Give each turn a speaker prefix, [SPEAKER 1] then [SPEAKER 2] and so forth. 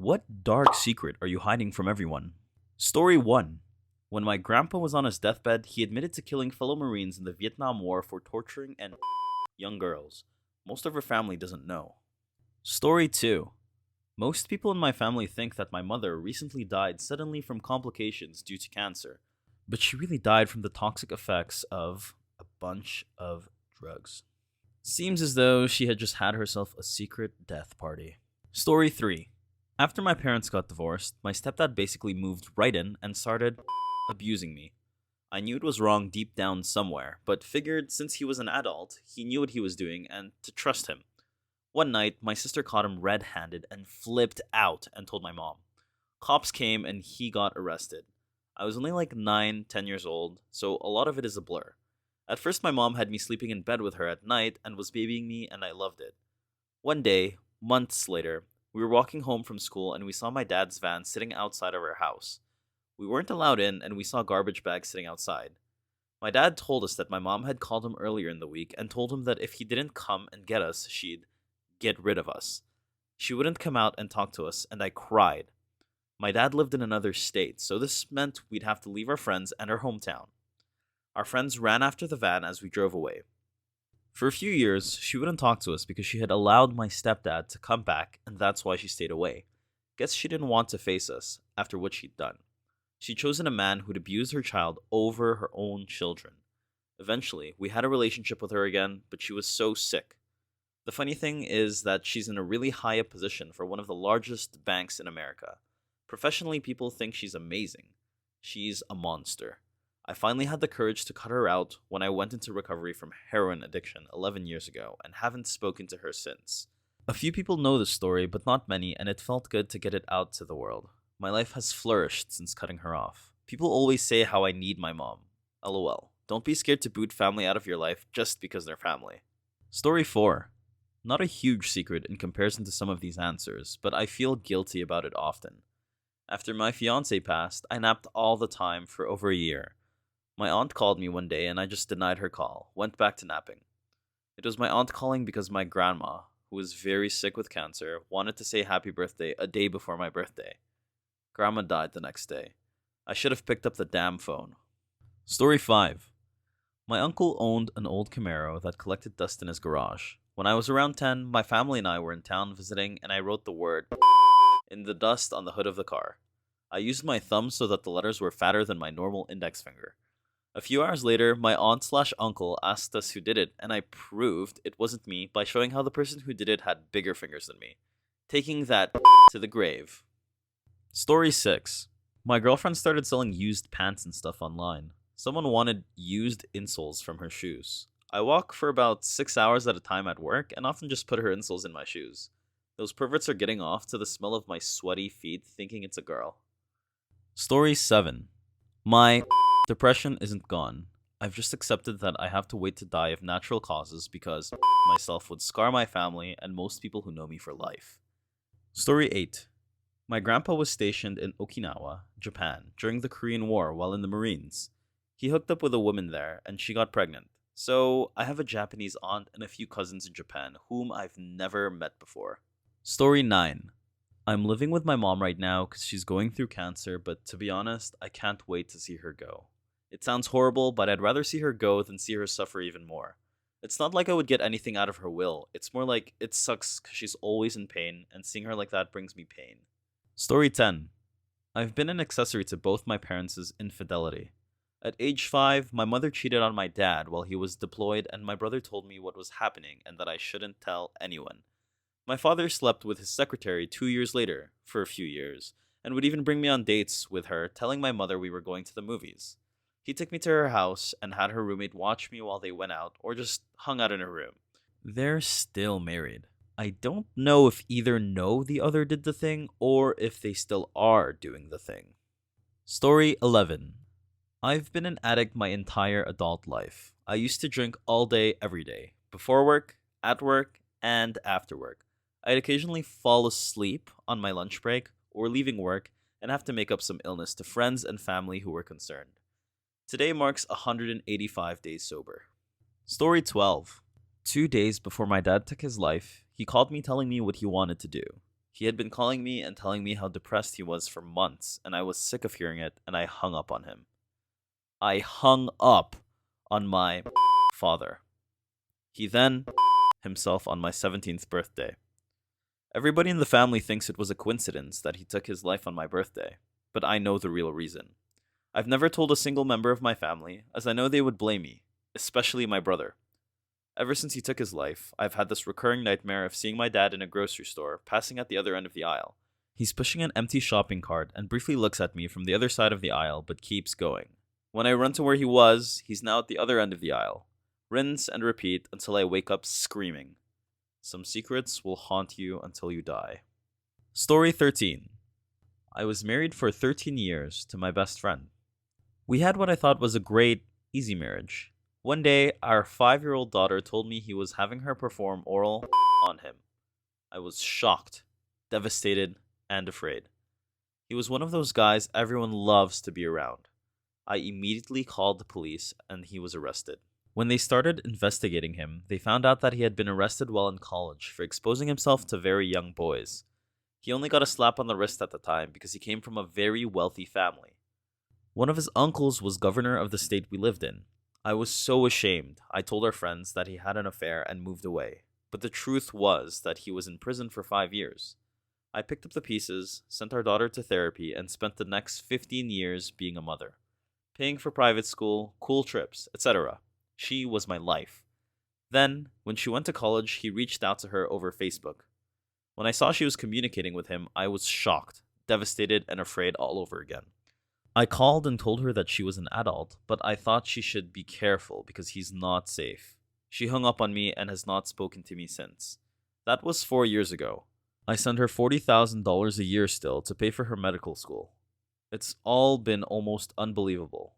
[SPEAKER 1] What dark secret are you hiding from everyone? Story 1. When my grandpa was on his deathbed, he admitted to killing fellow Marines in the Vietnam War for torturing and young girls. Most of her family doesn't know. Story 2. Most people in my family think that my mother recently died suddenly from complications due to cancer, but she really died from the toxic effects of a bunch of drugs. Seems as though she had just had herself a secret death party. Story 3. After my parents got divorced, my stepdad basically moved right in and started abusing me. I knew it was wrong deep down somewhere, but figured since he was an adult, he knew what he was doing and to trust him. One night, my sister caught him red-handed and flipped out and told my mom. Cops came and he got arrested. I was only like 9, 10 years old, so a lot of it is a blur. At first, my mom had me sleeping in bed with her at night and was babying me, and I loved it. One day, months later, we were walking home from school and we saw my dad's van sitting outside of our house. We weren't allowed in and we saw garbage bags sitting outside. My dad told us that my mom had called him earlier in the week and told him that if he didn't come and get us, she'd get rid of us. She wouldn't come out and talk to us, and I cried. My dad lived in another state, so this meant we'd have to leave our friends and our hometown. Our friends ran after the van as we drove away. For a few years, she wouldn't talk to us because she had allowed my stepdad to come back, and that's why she stayed away. Guess she didn't want to face us after what she'd done. She'd chosen a man who'd abused her child over her own children. Eventually, we had a relationship with her again, but she was so sick. The funny thing is that she's in a really high up position for one of the largest banks in America. Professionally, people think she's amazing. She's a monster. I finally had the courage to cut her out when I went into recovery from heroin addiction 11 years ago and haven't spoken to her since. A few people know the story, but not many, and it felt good to get it out to the world. My life has flourished since cutting her off. People always say how I need my mom. LOL. Don't be scared to boot family out of your life just because they're family. Story 4. Not a huge secret in comparison to some of these answers, but I feel guilty about it often. After my fiancé passed, I napped all the time for over a year. My aunt called me one day and I just denied her call, went back to napping. It was my aunt calling because my grandma, who was very sick with cancer, wanted to say happy birthday a day before my birthday. Grandma died the next day. I should have picked up the damn phone. Story 5. My uncle owned an old Camaro that collected dust in his garage. When I was around 10, my family and I were in town visiting and I wrote the word in the dust on the hood of the car. I used my thumb so that the letters were fatter than my normal index finger. A few hours later, my aunt/uncle asked us who did it, and I proved it wasn't me by showing how the person who did it had bigger fingers than me, taking that to the grave. Story 6. My girlfriend started selling used pants and stuff online. Someone wanted used insoles from her shoes. I walk for about 6 hours at a time at work and often just put her insoles in my shoes. Those perverts are getting off to the smell of my sweaty feet thinking it's a girl. Story 7. My depression isn't gone. I've just accepted that I have to wait to die of natural causes because myself would scar my family and most people who know me for life. Story 8. My grandpa was stationed in Okinawa, Japan, during the Korean War while in the Marines. He hooked up with a woman there and she got pregnant. So I have a Japanese aunt and a few cousins in Japan whom I've never met before. Story 9. I'm living with my mom right now because she's going through cancer, but to be honest, I can't wait to see her go. It sounds horrible, but I'd rather see her go than see her suffer even more. It's not like I would get anything out of her will. It's more like it sucks because she's always in pain, and seeing her like that brings me pain. Story 10. I've been an accessory to both my parents' infidelity. At age 5, my mother cheated on my dad while he was deployed, and my brother told me what was happening and that I shouldn't tell anyone. My father slept with his secretary 2 years later, for a few years, and would even bring me on dates with her, telling my mother we were going to the movies. He took me to her house and had her roommate watch me while they went out or just hung out in her room. They're still married. I don't know if either know the other did the thing or if they still are doing the thing. Story 11. I've been an addict my entire adult life. I used to drink all day, every day, before work, at work, and after work. I'd occasionally fall asleep on my lunch break or leaving work and have to make up some illness to friends and family who were concerned. Today marks 185 days sober. Story 12. 2 days before my dad took his life, he called me telling me what he wanted to do. He had been calling me and telling me how depressed he was for months, and I was sick of hearing it, and I hung up on him. I hung up on my father. He then himself on my 17th birthday. Everybody in the family thinks it was a coincidence that he took his life on my birthday, but I know the real reason. I've never told a single member of my family, as I know they would blame me, especially my brother. Ever since he took his life, I've had this recurring nightmare of seeing my dad in a grocery store, passing at the other end of the aisle. He's pushing an empty shopping cart and briefly looks at me from the other side of the aisle, but keeps going. When I run to where he was, he's now at the other end of the aisle. Rinse and repeat until I wake up screaming. Some secrets will haunt you until you die. Story 13. I was married for 13 years to my best friend. We had what I thought was a great, easy marriage. One day, our 5-year-old daughter told me he was having her perform oral on him. I was shocked, devastated, and afraid. He was one of those guys everyone loves to be around. I immediately called the police and he was arrested. When they started investigating him, they found out that he had been arrested while in college for exposing himself to very young boys. He only got a slap on the wrist at the time because he came from a very wealthy family. One of his uncles was governor of the state we lived in. I was so ashamed. I told our friends that he had an affair and moved away. But the truth was that he was in prison for 5 years. I picked up the pieces, sent our daughter to therapy, and spent the next 15 years being a mother. Paying for private school, cool trips, etc. She was my life. Then, when she went to college, he reached out to her over Facebook. When I saw she was communicating with him, I was shocked, devastated, and afraid all over again. I called and told her that she was an adult, but I thought she should be careful because he's not safe. She hung up on me and has not spoken to me since. That was 4 years ago. I send her $40,000 a year still to pay for her medical school. It's all been almost unbelievable.